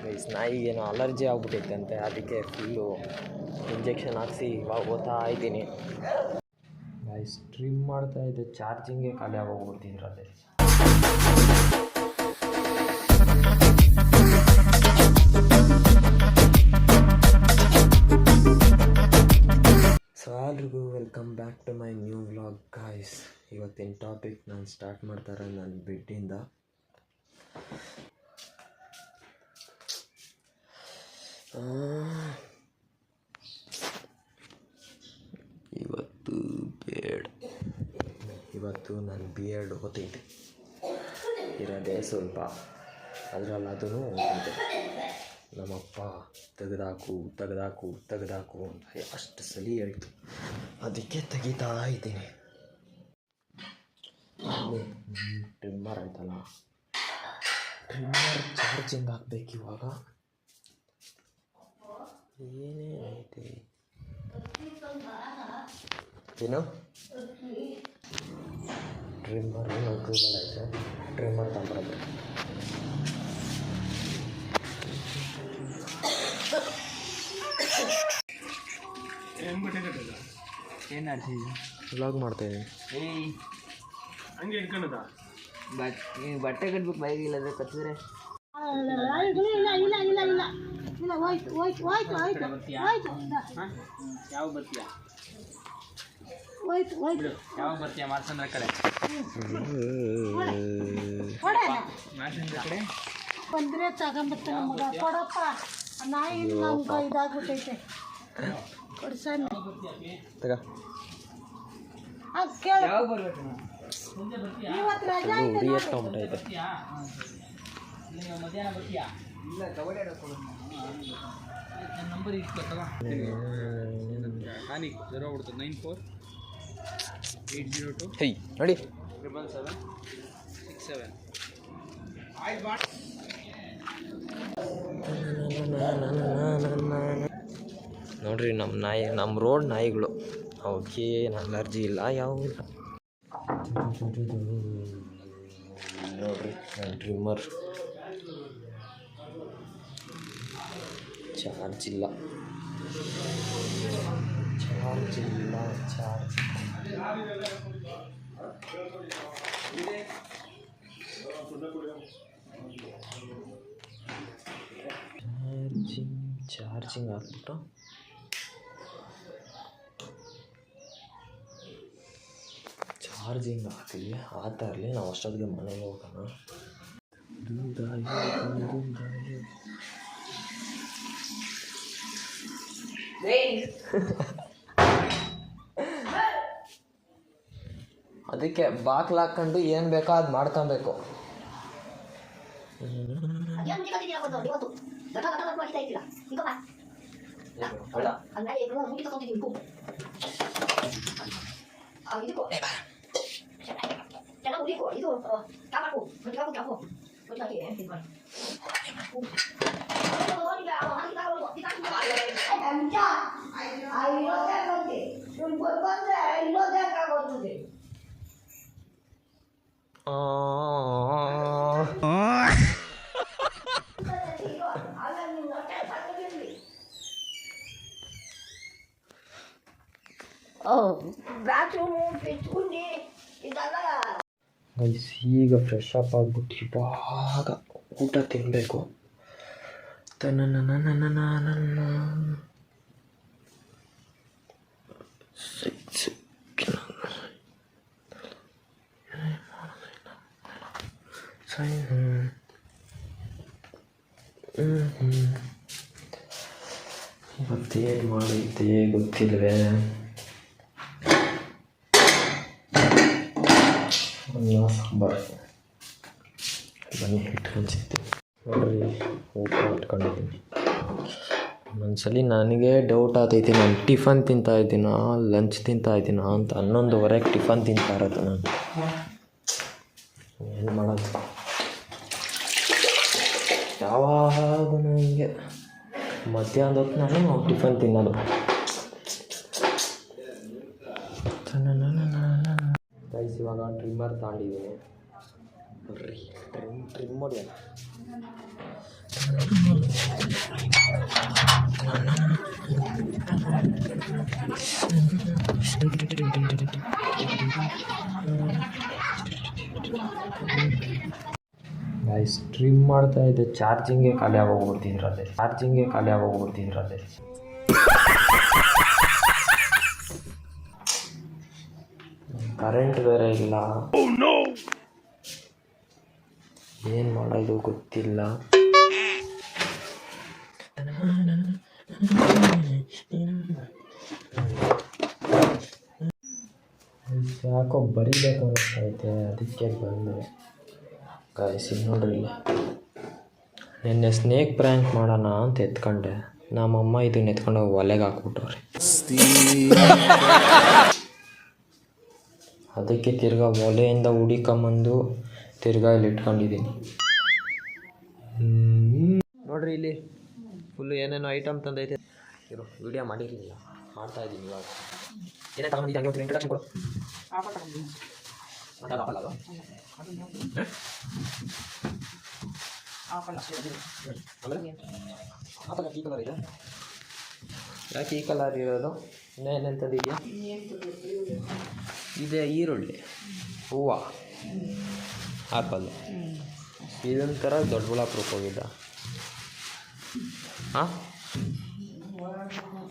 Guys ನಾಯಿಗೇನೋ allergy ಆಗ್ಬಿಟ್ಟೈತೆ ಅದಕ್ಕೆ full injection ಹಾಕ್ಸಿ ಇವಾಗ ಓದ್ತಾ ಇದ್ದೀನಿ ಗೈಸ್. ಟ್ರಿಮ್ ಮಾಡ್ತಾಯಿದ್ದೆ, ಚಾರ್ಜಿಂಗೇ ಖಾಲಿ ಆಗೋಗ್ಬಿಡ್ತಿದ್ರಲ್ಲಿ. ಸೊ ಎಲ್ರಿಗೂ welcome back to my new vlog guys. ಇವತ್ತಿನ ಟಾಪಿಕ್ ನಾನು ಸ್ಟಾರ್ಟ್ ಮಾಡ್ತಾರೆ ನನ್ನ ಬೆಡ್ಡಿಂದ. ಇವತ್ತು ನಾನು ಬಿ ಎಡ್ ಓದೈತೆ ಇರೋದೇ ಸ್ವಲ್ಪ, ಅದರಲ್ಲಿ ಅದೂ ಓದೈತೆ. ನಮ್ಮಪ್ಪ ತೆಗೆದಾಕು ಅಂತ ಅಷ್ಟು ಸಲ ಹೇಳ್ತು, ಅದಕ್ಕೆ ತೆಗಿತಾ ಇದ್ದೀನಿ. ಟ್ರಿಮ್ಮರ್ ಆಯ್ತಲ್ಲ, ಟ್ರಿಮ್ಮರ್ ಚಾರ್ಜಿಂಗ್ ಹಾಕ್ಬೇಕು ಇವಾಗ. ಏನೇನೈತೆ ಏನು ಟ್ರಿಮ್ಮರ್ ನೋಡ್ಕೊಳ್ಬೋದು ಐತೆ. ಟ್ರಿಮ್ಮರ್ ತಗೊಂಡ್ಬರೋದು. ಏನು ಮಾಡ್ತಿದ್ದಿ? ವ್ಲಾಗ್ ಮಾಡ್ತಾಯಿದ್ದೀನಿ. ಹಂಗೆ ಇಟ್ಕೊಂಡದ ನೀವು ಬಟ್ಟೆ ಕಟ್ಬೇಕು ಬೈಗಿಲ್ಲ ಅದು ಕತ್ತಿದ್ರೆ ಯಾವ ಬರ್ತೀಯಾ ಯಾವಾಗ ಬರ್ತೀಯ ಮಾರ್ಸಂದ್ರ ಕಡೆ ಮಾರ್ಸಂದ್ರ ಕಡೆ ಬಂದರೆ ತಗೊಂಬರ್ತಾನೆ ಮಗ. ಕೊಡಪ್ಪ ನಾಯಿ ನಮ್ಗೆ ಇದಾಗ್ಬಿಟ್ಟೈತೆ ಕೊಡ್ಸಣ. ಯಾವಾಗ ಬರ್ಬೇಕು? ಇವತ್ತು ರಜಾ ಉರಿ ಎತ್ಕೊಂಡ್ಬಿಟ್ಟೈತೆ. ಮಧ್ಯಾಹ್ನ ಬರ್ತೀಯಾ? ಇಲ್ಲ ಕಬಡ್ಡಿ ಆಡೋಕೆ ಕೊಡೋದು. ನನ್ನ ನಂಬರ್ ಇಟ್ಕೊತವ ನಾನೀಗ 094-802 ಹೇ ನೋಡಿ 77767. ನೋಡ್ರಿ ನಮ್ಮ ರೋಡ್ ನಾಯಿಗಳು, ಅವಕ್ಕೆ ಅಲರ್ಜಿ ಇಲ್ಲ, ಯಾವೂ ಇಲ್ಲ. ನೋಡ್ರಿ ನನ್ನ ಟ್ರಿಮ್ಮರ್ ಚಾರ್ಜ್ ಇಲ್ಲ. ಚಾರ್ಜಿಂಗ್ ಹಾಕ್ಬಿಟ್ಟು ಚಾರ್ಜಿಂಗ್ ಹಾಕಲಿ, ಆಗ್ತಾ ಇರಲಿ. ನಾವು ಅಷ್ಟೊತ್ತಿಗೆ ಮನೆಗೆ ಹೋಗೋಣ. ಅದಕ್ಕೆ ಬಾಕ್ಲು ಹಾಕ್ಕೊಂಡು ಏನು ಬೇಕೋ ಅದು ಮಾಡ್ಕೊಬೇಕು. ಗೈಸ್ ಈಗ ಫ್ರೆಶ್ ಅಪ್ ಆಗ್ಬಿಟ್ಟು ಇವಾಗ ಊಟ ತಿನ್ನಬೇಕು. ಇವತ್ತೇನು ಮಾಡೈತೆ ಗೊತ್ತಿಲ್ವೇ. ಅನ್ನ ಸಾಂಬಾರು ಬನ್ನಿ ಇಟ್ಕೊಂಡ್ಸಿರ್ತೀನಿ. ನೋಡ್ರಿ ಊಟ ಇಟ್ಕೊಂಡಿದ್ದೀನಿ. ಒಂದ್ಸಲಿ ನನಗೆ ಡೌಟ್ ಆಗ್ತೈತಿ, ನಾನು ಟಿಫನ್ ತಿಂತಾಯಿದ್ದೀನ ಲಂಚ್ ತಿಂತಾಯಿದ್ದೀನ ಅಂತ. 11:30ಗೆ ಟಿಫನ್ ತಿಂತಾ ಇರೋದು ನಾನು. ಏನು ಮಾಡೋದು, ಯಾವಾಗೂ ಹಿಂಗೆ ಮಧ್ಯಾಹ್ನದ ಹೊತ್ತು ನಾನು ಟಿಫನ್ ತಿನ್ನೋದು. ಗೈಸ್ ಇವಾಗ ಟ್ರಿಮ್ಮರ್ ತಗೊಂಡಿದ್ದೀನಿ. ಬರ್ರಿ ಟ್ರಿಮ್ ಹೊಡಿಯೋಣ. ಸ್ಟ್ರೀಮ್ ಮಾಡ್ತಾ ಇದ್ದೆ, ಚಾರ್ಜಿಂಗೇ ಖಾಲಿ ಆಗೋಗ್ಬಿಡ್ತಿದ್ರಲ್ಲಿ. ಕರೆಂಟ್ ಬೇರೆ ಇಲ್ಲ. ಏನು ಮಾಡೋದು ಗೊತ್ತಿಲ್ಲ. ಯಾಕೋ ಬರಿಬೇಕು ಅನ್ನಿಸ್ತೈತೆ, ಅದಕ್ಕೆ ಬಂದೆ. ಗೈಸ್ ಇಲ್ಲಿ ನೋಡ್ರಿ, ನಿನ್ನೆ ಸ್ನೇಕ್ ಪ್ರ್ಯಾಂಕ್ ಮಾಡೋಣ ಅಂತ ಎತ್ಕೊಂಡೆ. ನಮ್ಮಮ್ಮ ಇದನ್ನ ಎತ್ಕೊಂಡೋಗಿ ಒಲೆಗೆ ಹಾಕ್ಬಿಟ್ಟವ್ರೆ. ಅದಕ್ಕೆ ತಿರ್ಗಾ ಒಲೆಯಿಂದ ಹುಡಿಕೊಂಬಂದು ತಿರ್ಗಾ ಇಲ್ಲಿ ಇಟ್ಕೊಂಡಿದ್ದೀನಿ. ನೋಡ್ರಿ ಇಲ್ಲಿ ಫುಲ್ಲು ಏನೇನೋ ಐಟಮ್ ತಂದೈತೆ. ಇರೋ ವಿಡಿಯೋ ಮಾಡಿರಲಿಲ್ಲ, ಮಾಡ್ತಾಯಿದ್ದೀನಿ ಇವಾಗ. ಏನೇ ತಗೊಂಡಿದ್ದೆ ಹಂಗೆ ಇಂಟ್ರಡಕ್ಷನ್ ಕೊಡು. ಯಾಕೆ ಈ ಕಲರ್ ಇದೆ? ಯಾಕೆ ಈ ಕಲರ್ ಇರೋದು? ಇನ್ನೇನೆಂಥದ್ದಿದೆಯಾ? ಇದೆ ಈರುಳ್ಳಿ, ಹೂವು, ಆಪಲ್. ಇದೊಂಥರ ದೊಡ್ಡಬಳ್ಳಾಪುರಕ್ಕೆ ಹೋಗಿದ್ದ. ಹಾಂ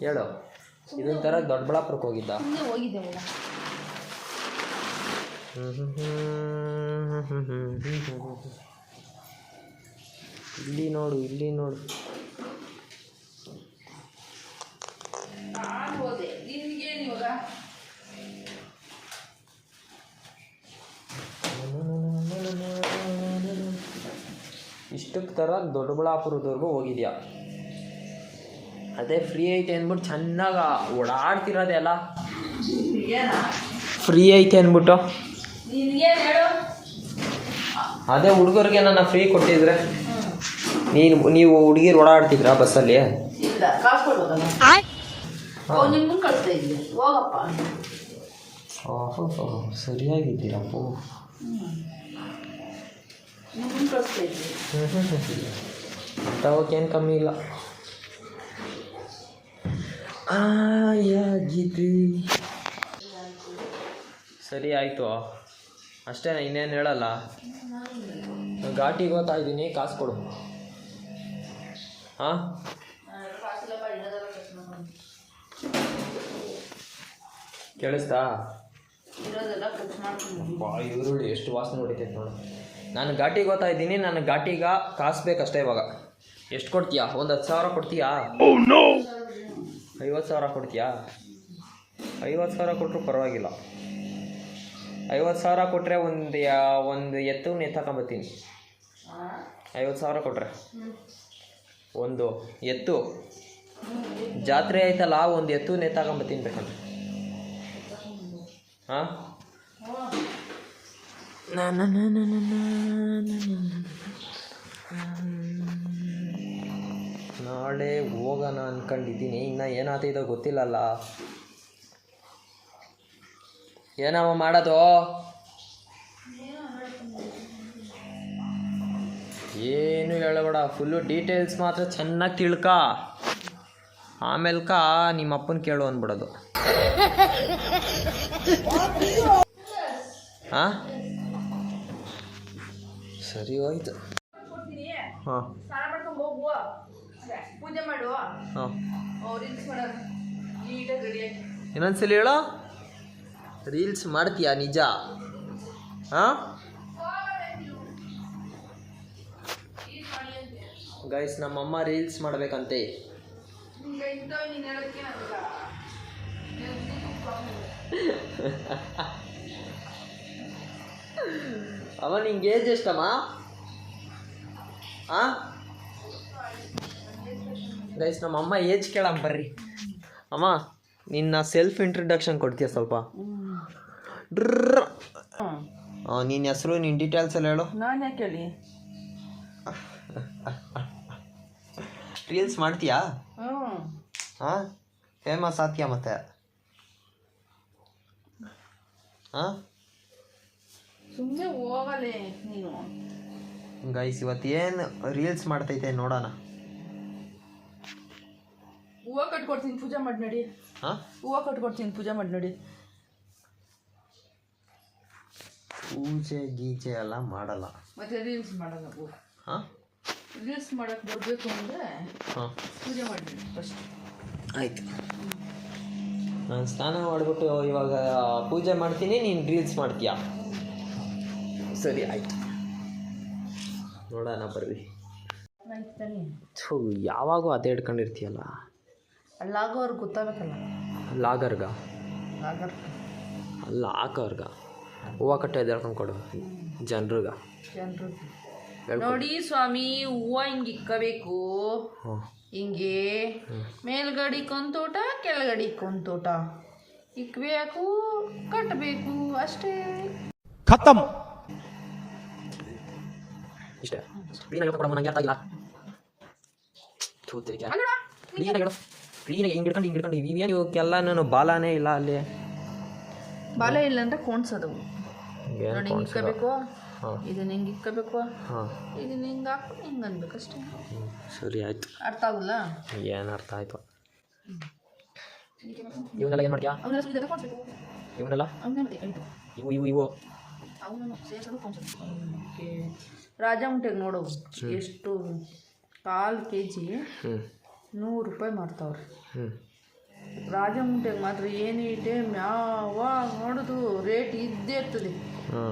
ಹೇಳು, ಇದೊಂಥರ ದೊಡ್ಡಬಳ್ಳಾಪುರಕ್ಕೆ ಹೋಗಿದ್ದ. ಇಲ್ಲಿ ನೋಡು. ಇಷ್ಟಕ್ಕೆ ಥರ ದೊಡ್ಡಬಳ್ಳಾಪುರದವರೆಗೂ ಹೋಗಿದ್ಯಾ? ಅದೇ ಫ್ರೀ ಐತೆ ಅಂದ್ಬಿಟ್ಟು ಚೆನ್ನಾಗಿ ಓಡಾಡ್ತಿರೋದೆಲ್ಲ. ಫ್ರೀ ಐತೆ ಅಂದ್ಬಿಟ್ಟು ಅದೇ ಹುಡುಗರಿಗೆ ನನ್ನ ಫ್ರೀ ಕೊಟ್ಟಿದ್ರೆ ನೀವು ಹುಡುಗಿರು ಓಡಾಡ್ತಿದ್ರಾ ಬಸ್ಸಲ್ಲಿ? ಸರಿಯಾಗಿದ್ದೀರಪ್ಪ. ತಗೋಕೇನು ಕಮ್ಮಿ ಇಲ್ಲ. ಸರಿ ಆಯಿತು ಅಷ್ಟೇ, ಇನ್ನೇನು ಹೇಳಲ್ಲ. ಘಾಟಿಗೆ ಹೋಗ್ತಾ ಇದ್ದೀನಿ, ಕಾಸು ಕೊಡು. ಹಾಂ ಕೇಳಿಸ್ತಾ? ಈರುಳ್ಳಿ ಎಷ್ಟು ವಾಸನೆ ಹೊಡಿತೈತೆ ನೋಡು. ನಾನು ಘಾಟಿಗೆ ಹೋಗ್ತಾ ಇದ್ದೀನಿ, ನನಗೆ ಘಾಟಿಗೆ ಕಾಸು ಬೇಕಷ್ಟೇ. ಇವಾಗ ಎಷ್ಟು ಕೊಡ್ತೀಯಾ? ಒಂದು 10,000 ಕೊಡ್ತೀಯಾ? 50,000 ಕೊಡ್ತೀಯಾ? 50,000 ಕೊಟ್ಟರು ಪರವಾಗಿಲ್ಲ. 50,000 ಕೊಟ್ಟರೆ ಒಂದು ಎತ್ತು ಎತ್ತಾಕೊಂಬತ್ತೀನಿ. 50,000 ಕೊಟ್ಟರೆ ಒಂದು ಎತ್ತು, ಜಾತ್ರೆ ಆಯ್ತಲ್ಲ, ಒಂದು ಎತ್ತು ಎತ್ತಾಕೊಂಬತ್ತೀನಿ ಬೇಕಂದ್ರೆ. ಹಾಂ ನಾಳೆ ಹೋಗೋಣ ಅಂದ್ಕೊಂಡಿದ್ದೀನಿ. ಇನ್ನು ಏನಾಗ್ತಿದೋ ಗೊತ್ತಿಲ್ಲಲ್ಲ. ಏನವ ಮಾಡೋದು? ಏನು ಹೇಳಬೇಡ, ಫುಲ್ಲು ಡೀಟೇಲ್ಸ್ ಮಾತ್ರ ಚೆನ್ನಾಗಿ ತಿಳ್ಕ. ಆಮೇಲ್ಕ ನಿಮ್ಮ ಅಪ್ಪನ ಕೇಳು ಅಂದ್ಬಿಡೋದು. ಹಾಂ ಸರಿ ಹೋಯ್ತು. ಹಾಂ ಹಾಂ ಇನ್ನೊಂದ್ಸಲಿ ಹೇಳೋ. ರೀಲ್ಸ್ ಮಾಡ್ತೀಯಾ ನಿಜ? ಹಾಂ ಗೈಸ್, ನಮ್ಮಮ್ಮ ರೀಲ್ಸ್ ಮಾಡಬೇಕಂತೆ. ಅವ ನಿಂಗೆ ಏಜ್ ಎಷ್ಟಮ್ಮ? ಹಾಂ ಗೈಸ್, ನಮ್ಮಮ್ಮ ಏಜ್ ಕೇಳಮ್ಮ ಬರ್ರಿ. ಅಮ್ಮ ನಿನ್ನ ಸೆಲ್ಫ್ ಇಂಟ್ರಡಕ್ಷನ್ ಕೊಡ್ತೀಯ ಸ್ವಲ್ಪ? ನಿನ್ನ ಹೆಸರು, ನಿನ್ನ ಡೀಟೇಲ್ಸ್ ಎಲ್ಲ ಹೇಳು. ನಾನು ಯಾಕೆ ಹೇಳಿ? ರೀಲ್ಸ್ ಮಾಡ್ತೀಯಾ? ಹಾಂ ಫೇಮಸ್ ಆಗ್ತೀಯಾ ಮತ್ತೆ? ಹಾಂ ಸುಮ್ಮನೆ ಹೋಗಲೇ ನೀನು. ಗೈಸ್, ಇವತ್ತೇನು ರೀಲ್ಸ್ ಮಾಡ್ತೈತೆ ನೋಡೋಣ. ಹೂವು ಕಟ್ಕೊಡ್ತೀನಿ ಪೂಜೆ ಮಾಡಿ ನಡಿ. ಹಾಂ ಹೂವು ಕಟ್ಕೊಡ್ತೀನಿ ಪೂಜೆ ಮಾಡಿ ನಡಿ. ಪೂಜೆ ಗೀಜೆ ಎಲ್ಲ ಮಾಡಲ್ಲ. ಮತ್ತೆ ರೀಲ್ಸ್ ಮಾಡಲ್ಲ ನಾವು. ಹಾಂ ರೀಲ್ಸ್ ಮಾಡೋಕ್ಕೆ ಬರಬೇಕು ಅಂದರೆ ಹಾಂ ಪೂಜೆ ಮಾಡಿ ಫಸ್ಟ್. ಆಯಿತು. ನಾನು ಸ್ನಾನ ಮಾಡಿಬಿಟ್ಟು ಇವಾಗ ಪೂಜೆ ಮಾಡ್ತೀನಿ, ನೀನು ರೀಲ್ಸ್ ಮಾಡ್ತೀಯಾ? ಸರಿ ಆಯಿತು, ನೋಡೋಣ ಬರ್ರಿ. ಥೂ, ಯಾವಾಗೂ ಅದೇ ಹಿಡ್ಕೊಂಡಿರ್ತೀಯಲ್ಲ. ಅಲ್ಲಾಗೋ ಅವ್ರಿಗೆ ಗೊತ್ತಾಗಬೇಕಲ್ಲ. ಲಾಗರ್ಗ ಲಾಗರ್ ಅಲ್ಲ ಹಾಕೋರ್ಗ ಹೂವು ಕಟ್ಟೆ ಎದ್ದೇಳ್ಕೊಂಡು ಕೊಡು ಜನರಿಗೆ. ನೋಡಿ ಸ್ವಾಮಿ, ಹೂವು ಹಿಂಗೆ ಇಕ್ಕಬೇಕು. ಹ್ಞೂ ಹಿಂಗೆ ಮೇಲ್ಗಡಿಕೊಂದು ತೋಟ ಕೆಳಗಡಿಕೊಂದು ತೋಟ ಇಕ್ಬೇಕು, ಕಟ್ಟಬೇಕು, ಅಷ್ಟೇ. ಖತಮ್. ಇಷ್ಟೇ. ಕ್ಲೀನಾಗಿ ಕೊಡಮ್ಮ, ನಂಗೆ ಅರ್ಥ ಆಗಿಲ್ಲ. ಕ್ಲೀನಾಗಿ ಹೇಳು. ಕ್ಲೀನಾಗಿ ಹಿಂಗೆ ಹಿಡ್ಕೊಂಡು ಇವೇನು ಇವಕ್ಕೆಲ್ಲ ನಾನು ಬಾಲಾನೇ ಇಲ್ಲ ಅಲ್ಲಿ. ಬಾಲ ಇಲ್ಲ ಅಂದ್ರೆ ಕೋಣ್ಸೋದು. ನೋಡಿ ಹಿಂಗೆ ಇಕ್ಕಬೇಕು, ಹಾಂ ಇದನ್ನ ಹಿಂಗೆ ಇಕ್ಕಬೇಕು, ಹಾಂ ಇದನ್ನ ಹಿಂಗೆ ಹಾಕು, ಹಿಂಗೆ ಅನ್ಬೇಕಷ್ಟೇ. ಸರಿ ಆಯಿತು. ಅರ್ಥ ಆಗಲ್ಲ? ಏನು ಅರ್ಥ ಆಯಿತು? ಇವನ್ನೆಲ್ಲ ಏನು ಮಾಡ್ತೀಯಾ? ಅವನ್ನೆಲ್ಲ ಇದೆಲ್ಲ ಕೊಡ್ಬೇಕು. ಇವನ್ನೆಲ್ಲ ಅವನ್ನೇ ಇವು ಇವು ಇವು ಅವನು ಸೇರ್ಸೋದು ಕೊಂಡ್ಸೋದು. ರಾಜಮುಂಟೆಗೆ ನೋಡು ಎಷ್ಟು, 1/4 kg ಹ್ಞೂ 100 ರೂಪಾಯಿ ಮಾಡ್ತಾವ್ರೆ. ಹ್ಞೂ ರಾಜಮುಂಟೆಗೆ ಮಾತ್ರ ಏನೇ ಟೈಮ್ ಯಾವಾಗ ನೋಡೋದು ರೇಟ್ ಇದ್ದೇ ಇರ್ತದೆ,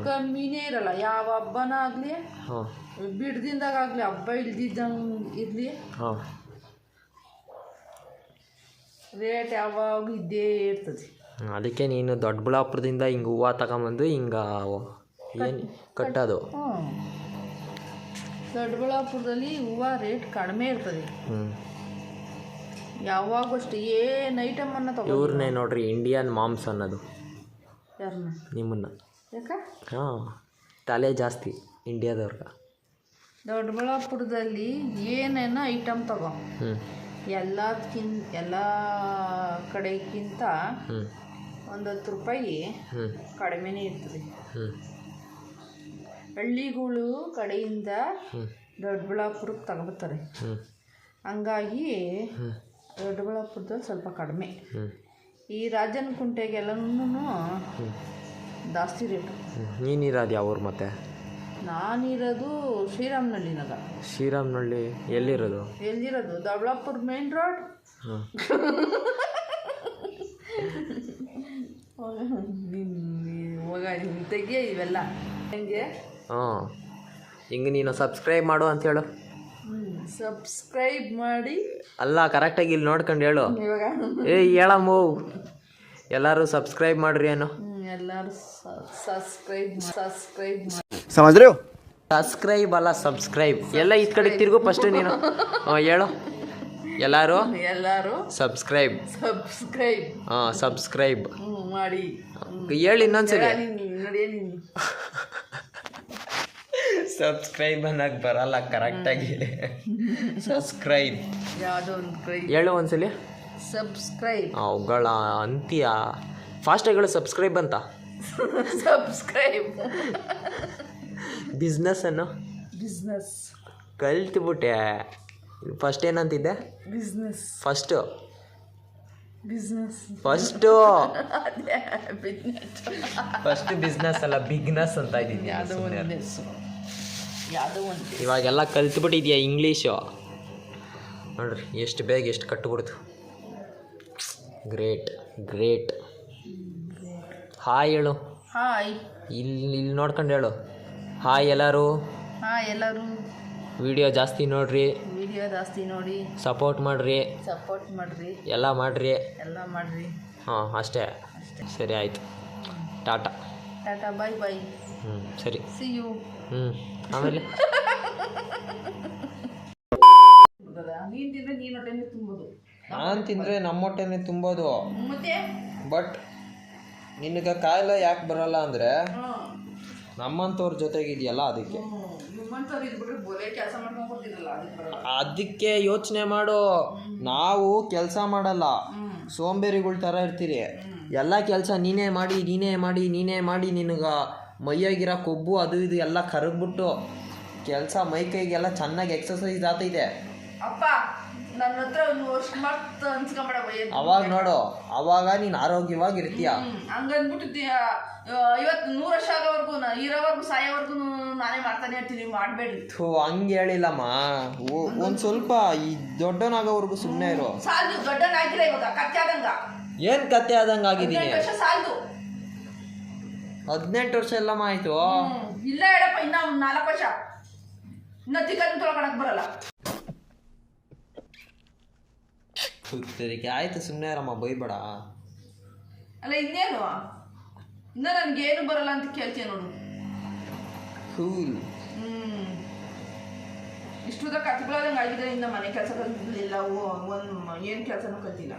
ಕಮ್ಮಿನೇ ಇರಲ್ಲ. ಯಾವ ಹಬ್ಬನಾಗಲಿ, ಹಾಂ ಬಿಡ್ದಿಂದಾಗಲಿ, ಹಬ್ಬ ಇಲ್ದಿದ್ದಂಗೆ ಇರಲಿ, ಹಾಂ ರೇಟ್ ಯಾವಾಗ ಇದ್ದೇ ಇರ್ತದೆ. ಅದಕ್ಕೆ ನೀನು ದೊಡ್ಡಬಳ್ಳಾಪುರದಿಂದ ಹಿಂಗೆ ಹೂವು ತಗೊಂಬಂದು ಹಿಂಗೆ ಏನು ಕಟ್ಟೋದು. ಹ್ಞೂ, ದೊಡ್ಡಬಳ್ಳಾಪುರದಲ್ಲಿ ಹೂವು ರೇಟ್ ಕಡಿಮೆ ಇರ್ತದೆ. ಹ್ಞೂ ಯಾವಾಗೂ ಅಷ್ಟೇ ಏನು ಐಟಮನ್ನು ತಗೋ. ಇವ್ರನ್ನೇ ನೋಡ್ರಿ ಇಂಡಿಯನ್ ಮಾಮ್ಸ್ ಅನ್ನೋದು. ಯಾರನ್ನ? ನಿಮ್ಮನ್ನು. ಯಾಕೆ? ಹಾಂ, ತಲೆ ಜಾಸ್ತಿ ಇಂಡಿಯಾದವ್ರಿಗೆ. ದೊಡ್ಡಬಳ್ಳಾಪುರದಲ್ಲಿ ಏನೇನೋ ಐಟಮ್ ತಗೋ, ಹ್ಞೂ ಎಲ್ಲ ಕಡೆಗಿಂತ ಹ್ಞೂ 10 ರೂಪಾಯಿ ಹ್ಞೂ ಕಡಿಮೆನೇ ಇರ್ತದೆ. ಹ್ಞೂ ಹಳ್ಳಿಗಳು ಕಡೆಯಿಂದ ಹ್ಞೂ ದೊಡ್ಡಬಳ್ಳಾಪುರಕ್ಕೆ ತಗೊಬರ್ತಾರೆ. ಹ್ಞೂ ಹಂಗಾಗಿ ಹ್ಞೂ ದೊಡ್ಡಬಳ್ಳಾಪುರದಲ್ಲಿ ಸ್ವಲ್ಪ ಕಡಿಮೆ. ಹ್ಞೂ ಈ ರಾಜನಕುಂಟೆಗೆಲ್ಲನೂ ಜಾಸ್ತಿ ರೇಟು. ನೀನಿರೋದು ಯಾವ ಊರು ಮತ್ತೆ? ನಾನಿರೋದು ಶ್ರೀರಾಮನಹಳ್ಳಿನಾಗ. ಶ್ರೀರಾಮನಹಳ್ಳಿ ಎಲ್ಲಿರೋದು? ಎಲ್ಲಿರೋದು? Doddaballapura main road. ಹಾಂ ತೆಗಿಯ ಇವೆಲ್ಲ ಹೆಂಗೆ? ಹಾಂ, ಹಿಂಗೆ ನೀನು ಸಬ್ಸ್ಕ್ರೈಬ್ ಮಾಡು ಅಂತ ಹೇಳು. ಸಬ್ಸ್ಕ್ರೈಬ್ ಮಾಡಿ. ಅಲ್ಲ, ಕರೆಕ್ಟಾಗಿ ಇಲ್ಲಿ ನೋಡ್ಕೊಂಡು ಹೇಳು. ಇವಾಗ ಹೇಳಮ್ಮು, ಎಲ್ಲರೂ ಸಬ್ಸ್ಕ್ರೈಬ್ ಮಾಡ್ರಿ ಏನು. ಎಲ್ಲರೂ ಸಬ್ಸ್ಕ್ರೈಬ್ ಸಮಜ್ರೆ ಸಬ್ಸ್ಕ್ರೈಬ್ ಅಲ್ಲ, ಸಬ್ಸ್ಕ್ರೈಬ್. ಎಲ್ಲ ಈ ಕಡೆ ತಿರುಗು ಫಸ್ಟು ನೀನು. ಹೇಳು, ಎಲ್ಲರೂ ಸಬ್ಸ್ಕ್ರೈಬ್. ಹಾಂ, ಸಬ್ಸ್ಕ್ರೈಬ್ ಮಾಡಿ ಹೇಳಿ ಇನ್ನೊಂದ್ಸರಿ. ನೋಡಿ ಸಬ್ಸ್ಕ್ರೈಬ್ ಅನ್ನಕ್ಕೆ ಬರಲ್ಲ ಕರೆಕ್ಟಾಗಿ. ಸಬ್ಸ್ಕ್ರೈಬ್ ಯಾವುದೋ ಒಂದು ಹೇಳು ಒಂದ್ಸಲಿ. ಸಬ್ಸ್ಕ್ರೈಬ್. ಅವುಗಳ ಅಂತೀಯ ಫಾಸ್ಟಾಗಿ ಸಬ್ಸ್ಕ್ರೈಬ್ ಅಂತ. ಸಬ್ಸ್ಕ್ರೈಬ್. ಬಿಸ್ನೆಸ್ ಅನ್ನು ಬಿಸ್ನೆಸ್ ಕಲ್ತ್ಬಿಟ್ಟೆ. ಫಸ್ಟ್ ಏನಂತಿದ್ದೆ? Business. First business first business first business ಅಲ್ಲ, ಬಿಗ್ನೆಸ್ ಅಂತ ಇದ್ದೀನಿ. ಯಾವುದೋ ಒಂದು ಇವಾಗೆಲ್ಲ ಕಲ್ತ್ಬಿಟ್ಟಿದ್ಯಾ ಇಂಗ್ಲೀಷು. ನೋಡ್ರಿ ಎಷ್ಟು ಬೇಗ ಎಷ್ಟು ಕಟ್ಬಿಡ್ತು. Great great. ಹಾಯ್ ಹೇಳು. ಹಾಯ್. ಇಲ್ಲಿ ನೋಡ್ಕೊಂಡು ಹೇಳು. ಹಾಯ್ ಎಲ್ಲರೂ. ಹಾಯ್ ಎಲ್ಲರೂ. ವಿಡಿಯೋ ಜಾಸ್ತಿ ನೋಡ್ರಿ, ವಿಡಿಯೋ ಜಾಸ್ತಿ ನೋಡಿ, ಸಪೋರ್ಟ್ ಮಾಡಿರಿ, ಎಲ್ಲ ಮಾಡಿರಿ. ಹಾಂ, ಅಷ್ಟೇ. ಸರಿ ಆಯಿತು. ಟಾಟಾ. ಬಾಯ್ ಬಾಯ್. ಸರಿ, ಸಿ ಯು. ಆಮೇಲೆ ನಾನು ತಿಂದರೆ ನಮ್ಮ ಹೊಟ್ಟೆನೇ ತುಂಬೋದು. ಮತ್ತೆ ಬಟ್ ನಿನಗೆ ಕಾಯಿಲೆ ಯಾಕೆ ಬರಲ್ಲ ಅಂದರೆ ನಮ್ಮಂಥವ್ರ ಜೊತೆಗಿದೆಯಲ್ಲ, ಅದಕ್ಕೆ. ಅದಕ್ಕೆ ಯೋಚನೆ ಮಾಡು. ನಾವು ಕೆಲಸ ಮಾಡಲ್ಲ, ಸೋಂಬೇರಿಗಳ ಥರ ಇರ್ತೀರಿ. ಎಲ್ಲ ಕೆಲಸ ನೀನೇ ಮಾಡಿ ನಿನಗೆ ಮೈಯಾಗಿರೋ ಕೊಬ್ಬು ಅದು ಇದು ಎಲ್ಲ ಕರಗ್ಬಿಟ್ಟು ಕೆಲಸ ಮೈ ಕೈಗೆಲ್ಲ ಚೆನ್ನಾಗಿ ಎಕ್ಸಸೈಸ್ ಆಗ್ತೈತೆ. ಅಪ್ಪ ನನ್ನ ಹತ್ರ ಒಂದು ವರ್ಷ ಮತ್ತ ಅನ್ಸ್ಕೊಂಬೇಡ ಅವಾಗ ನೋಡು, ಅವಾಗ ನೀನು ಆರೋಗ್ಯವಾಗಿರ್ತೀಯ. ಹಂಗಂದ್ಬಿಟ್ಟು ಇವತ್ತು 100 ವರ್ಷ ಆಗೋವರೆಗೂ ಇರೋವರೆಗೂ ಸಾಯೋವರೆಗೂ ನಾನೇ ಮಾಡ್ತಾನೆ ಇರ್ತೀನಿ, ಮಾಡಬೇಡಿ. ಹಂಗೆ ಹೇಳಿಲ್ಲಮ್ಮ, ಒಂದು ಸ್ವಲ್ಪ ಈ ದೊಡ್ಡನಾಗೋವರೆಗೂ ಸುಮ್ಮನೆ ಇರು. ಸಾಲದು, ದೊಡ್ಡನಾಗಿಲ್ಲ ಇವಾಗ, ಕತ್ತೆ ಆದಂಗ. ಏನು ಕತೆ ಆದಂಗೆ ಆಗಿದ್ದೀನಿ? 18 ವರ್ಷ ಸಾಲದು. 18 ವರ್ಷ ಎಲ್ಲಮ್ಮ ಆಯ್ತು. ಇಲ್ಲ ಹೇಳಪ್ಪ, ಇನ್ನ 4 ವರ್ಷ ಇನ್ನ ತಿಕ್ಕನ್ನು ತೊಳ್ಕೊಳಕ್ ಬರಲ್ಲ. ಆಯ್ತು ಸುಮ್ಮನೆ ಇರಮ್ಮ, ಬೈಬೇಡ. ಅಲ್ಲ ಇನ್ನೇನು, ಇನ್ನ ನನ್ಗೇನು ಬರಲ್ಲ ಅಂತ ಕೇಳ್ತೀಯ ನೋಡು. ಇಷ್ಟುದ ಕತ್ಕೊಳ್ಳೋದಂಗೆ ಆಗಿದೆ. ಇನ್ನ ಮನೆ ಕೆಲಸ ಕಲಿಲ್ಲ, ಏನು ಕೆಲಸನೂ ಕಲ್ತಿಲ್ಲ.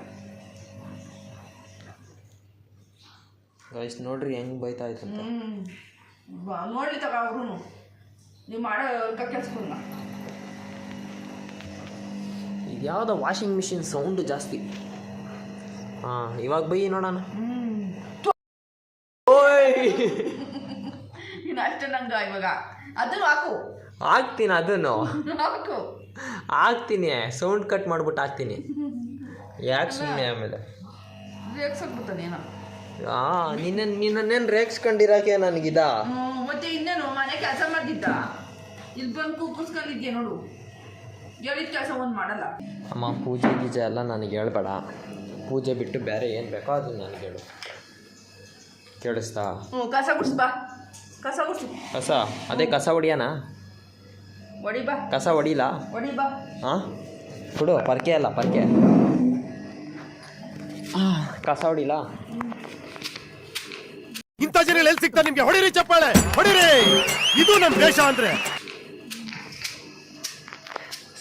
ಗೈಸ್ ನೋಡ್ರಿ ಹೆಂಗ್ ಬೈತಾ ಇತ್ತು ಅಂತ. ನೋಡ್ಲಿ ತಗ ಅವ್ರು, ನೀವು ಮಾಡೋ ಕೆಲ್ಸಕ್ಕಲ್ಲ. ಇದು ಯಾವುದೋ ವಾಷಿಂಗ್ ಮಿಷಿನ್ ಸೌಂಡು ಜಾಸ್ತಿ. ಹಾಂ, ಇವಾಗ ಬೈ ನೋಡೋಣ. ಇನ್ನು ಅಷ್ಟೇ ನಂಗೆ ಇವಾಗ ಅದನ್ನು ಹಾಕು. ಹಾಕ್ತೀನಿ, ಅದನ್ನು ಹಾಕು, ಹಾಕ್ತೀನಿ. ಸೌಂಡ್ ಕಟ್ ಮಾಡ್ಬಿಟ್ಟು ಹಾಕ್ತೀನಿ. ಯಾಕೆ ಸುಮ್ಮನೆ ಆಮೇಲೆ ರೇಗ್ಸಾಕ್ಬಿಡ್ತಾನೇನೋ. ನಿನ್ನೇನು ರೇಗ್ಸ್ಕೊಂಡಿರಾಕೆ ನನಗಿದ. ಮತ್ತೆ ಇನ್ನೇನು, ಮನೆ ಕೆಲಸ ಮಾಡ್ತಿದ್ದ, ಇಲ್ಲಿ ಬಂದು ಕೂಪಿಸ್ಕೊಂಡಿದ್ಯಾ ನೋಡು. ಹೇಳಿದ ಕೆಲಸ ಒಂದು ಮಾಡಲ್ಲ. ಅಮ್ಮ, ಪೂಜೆ ಗೀಜೆ ಎಲ್ಲ ನನಗೆ ಹೇಳ್ಬೇಡ. ಪೂಜೆ ಬಿಟ್ಟು ಬೇರೆ ಏನು ಬೇಕೋ ಅದು ನನಗೆ ಹೇಳು. ಕೇಳಿಸ್ತಾ? ಕಸ ಗುಡ್ಸ್ ಬಾ, ಕಸ ಗುಡ್ಸು. ಕಸ ಅದೇ ಕಸ ಹೊಡಿಯೋಣ. ಹೊಡಿ ಬಾ. ಕಸ ಹೊಡಿಲ್ಲ? ಹೊಡಿ ಬಾ. ಹಾಂ, ಕೊಡು. ಪರ್ಕೆ ಅಲ್ಲ, ಪರ್ಕೆ. ಕಸ ಹೊಡಿಲ್ಲ? ಇಂಥ ಜನ ಎಲ್ಲಿ ಸಿಗ್ತಾ ನಿಮ್ಗೆ? ಹೊಡಿರಿ ಚಪ್ಪಾಳೆ, ಹೊಡಿರಿ. ಇದು ನಮ್ಮ ದೇಶ ಅಂದ್ರೆ.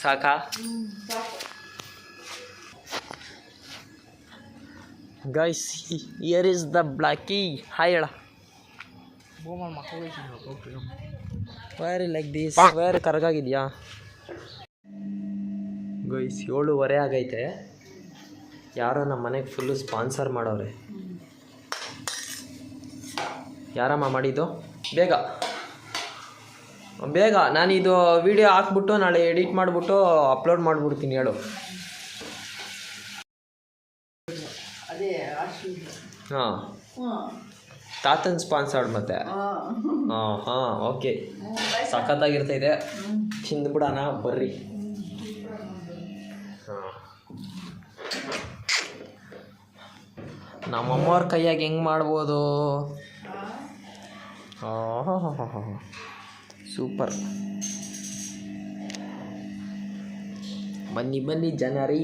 ಸಾಕಾ? Guys, here is the Blackie. Hi ಹೇಳ. Wire like this. ವೈರ್ ಕರಗಾಗಿದೆಯಾ? ಗೈಸ್ 7:15 ಆಗೈತೆ. ಯಾರೋ ನಮ್ಮ ಮನೆಗೆ ಫುಲ್ಲು ಸ್ಪಾನ್ಸರ್ ಮಾಡೋರೆ. ಯಾರಮ್ಮ ಮಾಡಿದ್ದು? ಬೇಗ ಬೇಗ, ನಾನಿದು ವಿಡಿಯೋ ಹಾಕ್ಬಿಟ್ಟು ನಾಳೆ ಎಡಿಟ್ ಮಾಡಿಬಿಟ್ಟು ಅಪ್ಲೋಡ್ ಮಾಡಿಬಿಡ್ತೀನಿ. ಹೇಳು. ಹಾಂ, ತಾತನ ಸ್ಪಾನ್ಸರ್ಡ್ ಮತ್ತೆ. ಹಾಂ, ಓಕೆ. ಸಖತ್ತಾಗಿರ್ತೈತೆ, ತಿಂದ್ಬಿಡೋಣ ಬರ್ರಿ. ಹಾಂ, ನಮ್ಮಮ್ಮವ್ರ ಕೈಯಾಗ ಹೆಂಗೆ ಮಾಡ್ಬೋದು? ಹಾಂ, ಸೂಪರ್. ಬನ್ನಿ ಜನರಿ,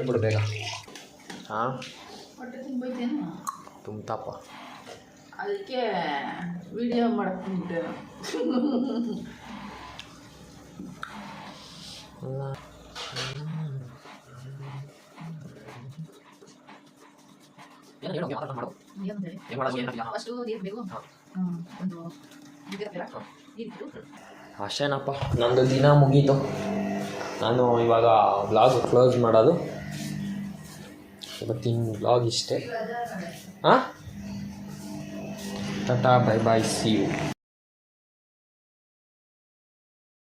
ಬಿಡು ಬೇಗ. ಹಾಂ, ಹೊಟ್ಟೆ ತುಂಬೈತೇನು? ತುಂಬತಪ್ಪ. ಅದಕ್ಕೆ ವಿಡಿಯೋ ಮಾಡಕ್ಕೆ ಅಷ್ಟೇನಪ್ಪ, ನಂದು ದಿನ ಮುಗೀತು. ನಾನು ಇವಾಗ ವ್ಲಾಗ್ ಕ್ಲೋಸ್ ಮಾಡೋದು. ಇವತ್ತಿನ ವ್ಲಾಗ್ ಇಷ್ಟೇ. ಹಾಂ, ಟಾಟಾ, ಬೈ ಬೈ, ಸಿ ಯು.